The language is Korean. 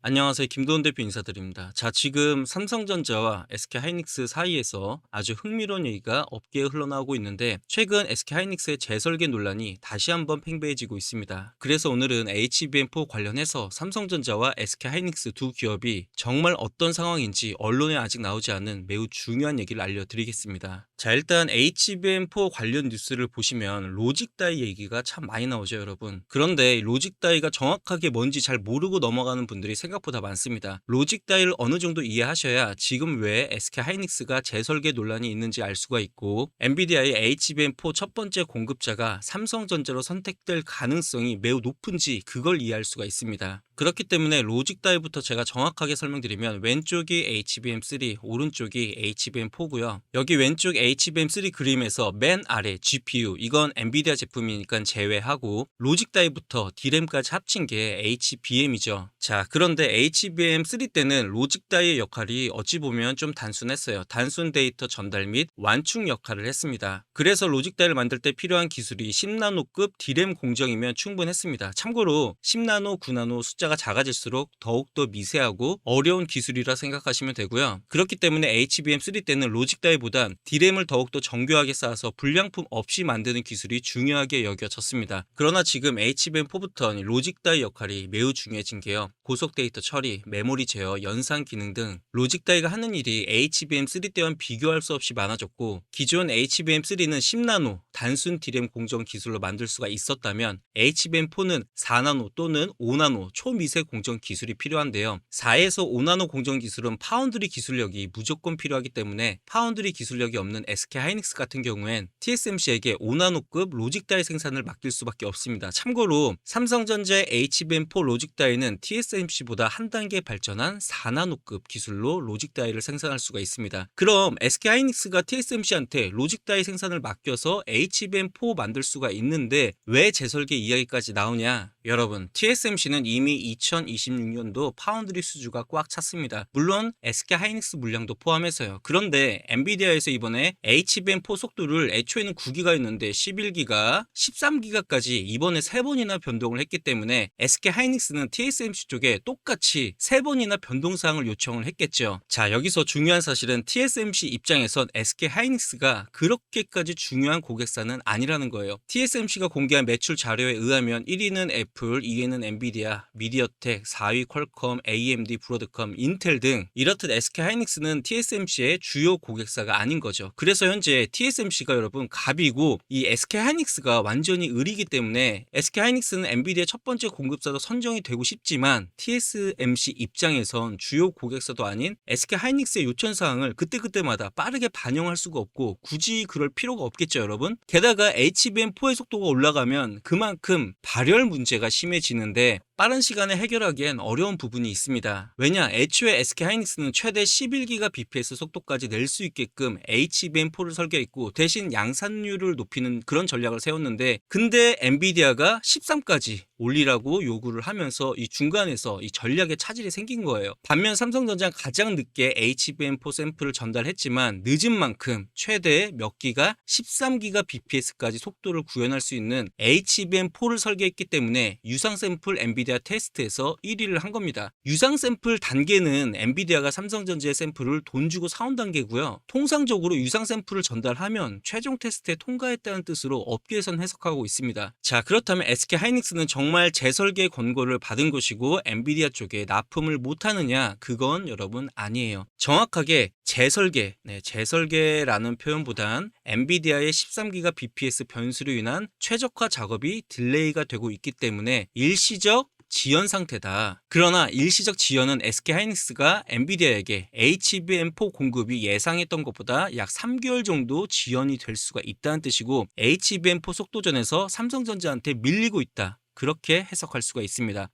안녕하세요. 김도훈 대표 인사드립니다. 자, 지금 삼성전자와 SK하이닉스 사이에서 아주 흥미로운 얘기가 업계에 흘러나오고 있는데, 최근 SK하이닉스의 재설계 논란이 다시 한번 팽배해지고 있습니다. 그래서 오늘은 HBM4 관련해서 삼성전자와 SK하이닉스 두 기업이 정말 어떤 상황인지 언론에 아직 나오지 않은 매우 중요한 얘기를 알려드리겠습니다. 자, 일단 HBM4 관련 뉴스를 보시면 로직다이 얘기가 참 많이 나오죠, 여러분. 그런데 로직다이가 정확하게 뭔지 잘 모르고 넘어가는 분들이 생각보다 많습니다. 로직다이를 어느 정도 이해하셔야 지금 왜 SK하이닉스가 재설계 논란이 있는지 알 수가 있고, 엔비디아의 HBM4 첫 번째 공급자가 삼성전자로 선택될 가능성이 매우 높은지 그걸 이해할 수가 있습니다. 그렇기 때문에 로직다이부터 제가 정확하게 설명드리면, 왼쪽이 HBM3, 오른쪽이 HBM4고요. 여기 왼쪽 HBM3 그림에서 맨 아래 GPU, 이건 엔비디아 제품이니까 제외하고, 로직다이부터 D램까지 합친 게 HBM이죠. 자, 그런데 HBM3 때는 로직다이의 역할이 어찌 보면 좀 단순했어요. 단순 데이터 전달 및 완충 역할을 했습니다. 그래서 로직다이를 만들 때 필요한 기술이 10나노급 D램 공정이면 충분했습니다. 참고로 10나노, 9나노 숫자가 작아질수록 더욱더 미세하고 어려운 기술이라 생각하시면 되고요. 그렇기 때문에 HBM3 때는 로직다이보단 D램을 더욱더 정교하게 쌓아서 불량품 없이 만드는 기술이 중요하게 여겨졌습니다. 그러나 지금 HBM4부터 로직다이 역할이 매우 중요해진 게요. 고속 데이터 처리, 메모리 제어, 연산 기능 등 로직다이가 하는 일이 HBM3 때와는 비교할 수 없이 많아졌고, 기존 HBM3는 10나노 단순 D램 공정 기술로 만들 수가 있었다면 HBM4는 4나노 또는 5나노 초미세 공정 기술이 필요한데요. 4에서 5나노 공정 기술은 파운드리 기술력이 무조건 필요하기 때문에 파운드리 기술력이 없는 SK하이닉스 같은 경우엔 TSMC에게 5나노급 로직다이 생산을 맡길 수밖에 없습니다. 참고로 삼성전자의 HBM4 로직다이는 TSMC보다 한 단계 발전한 4나노급 기술로 로직다이를 생산할 수가 있습니다. 그럼 SK하이닉스가 TSMC한테 로직다이 생산을 맡겨서 HBM4 만들 수가 있는데 왜 재설계 이야기까지 나오냐? 여러분, TSMC는 이미 2026년도 파운드리 수주가 꽉 찼습니다. 물론 SK하이닉스 물량도 포함해서요. 그런데 엔비디아에서 이번에 HBM4 속도를 애초에는 9기가였는데 11기가, 13기가까지 이번에 3번이나 변동을 했기 때문에 SK하이닉스는 TSMC 쪽에 똑같이 3번이나 변동사항을 요청을 했겠죠. 자, 여기서 중요한 사실은 TSMC 입장에선 SK하이닉스가 그렇게까지 중요한 고객사는 아니라는 거예요. TSMC가 공개한 매출 자료에 의하면 1위는 애플, 2위는 엔비디아, 미디어텍, 4위 퀄컴, AMD, 브로드컴, 인텔 등 이렇듯 SK하이닉스는 TSMC의 주요 고객사가 아닌 거죠. 그래서 현재 TSMC가 여러분 갑이고, 이 SK하이닉스가 완전히 을이기 때문에 SK하이닉스는 엔비디아 첫 번째 공급사도 선정이 되고 싶지만 TSMC 입장에선 주요 고객사도 아닌 SK하이닉스의 요청사항을 그때그때마다 빠르게 반영할 수가 없고 굳이 그럴 필요가 없겠죠, 여러분. 게다가 HBM4의 속도가 올라가면 그만큼 발열 문제가 심해지는데 빠른 시간에 해결하기엔 어려운 부분이 있습니다. 왜냐, 애초에 SK하이닉스는 최대 11기가 bps 속도까지 낼 수 있게끔 HBM4를 설계했고 대신 양산율을 높이는 그런 전략을 세웠는데, 근데 엔비디아가 13까지 올리라고 요구를 하면서 이 중간에서 이 전략의 차질이 생긴 거예요. 반면 삼성전자는 가장 늦게 HBM4 샘플을 전달했지만 늦은 만큼 최대 몇 기가 13기가 bps까지 속도를 구현할 수 있는 HBM4를 설계했기 때문에 유상 샘플 엔비디아 테스트에서 1위를 한 겁니다. 유상 샘플 단계는 엔비디아가 삼성전자의 샘플을 돈 주고 사온 단계고요. 통상적으로 유상 샘플을 전달하면 최종 테스트에 통과했다는 뜻으로 업계에선 해석하고 있습니다. 자, 그렇다면 SK하이닉스는 정말 재설계 권고를 받은 것이고 엔비디아 쪽에 납품을 못하느냐? 그건 여러분 아니에요. 정확하게 재설계, 재설계라는 표현보단 엔비디아의 13기가 bps 변수로 인한 최적화 작업이 딜레이가 되고 있기 때문에 일시적 지연 상태다. 그러나 일시적 지연은 SK하이닉스가 엔비디아에게 HBM4 공급이 예상했던 것보다 약 3개월 정도 지연이 될 수가 있다는 뜻이고, HBM4 속도전에서 삼성전자한테 밀리고 있다, 그렇게 해석할 수가 있습니다.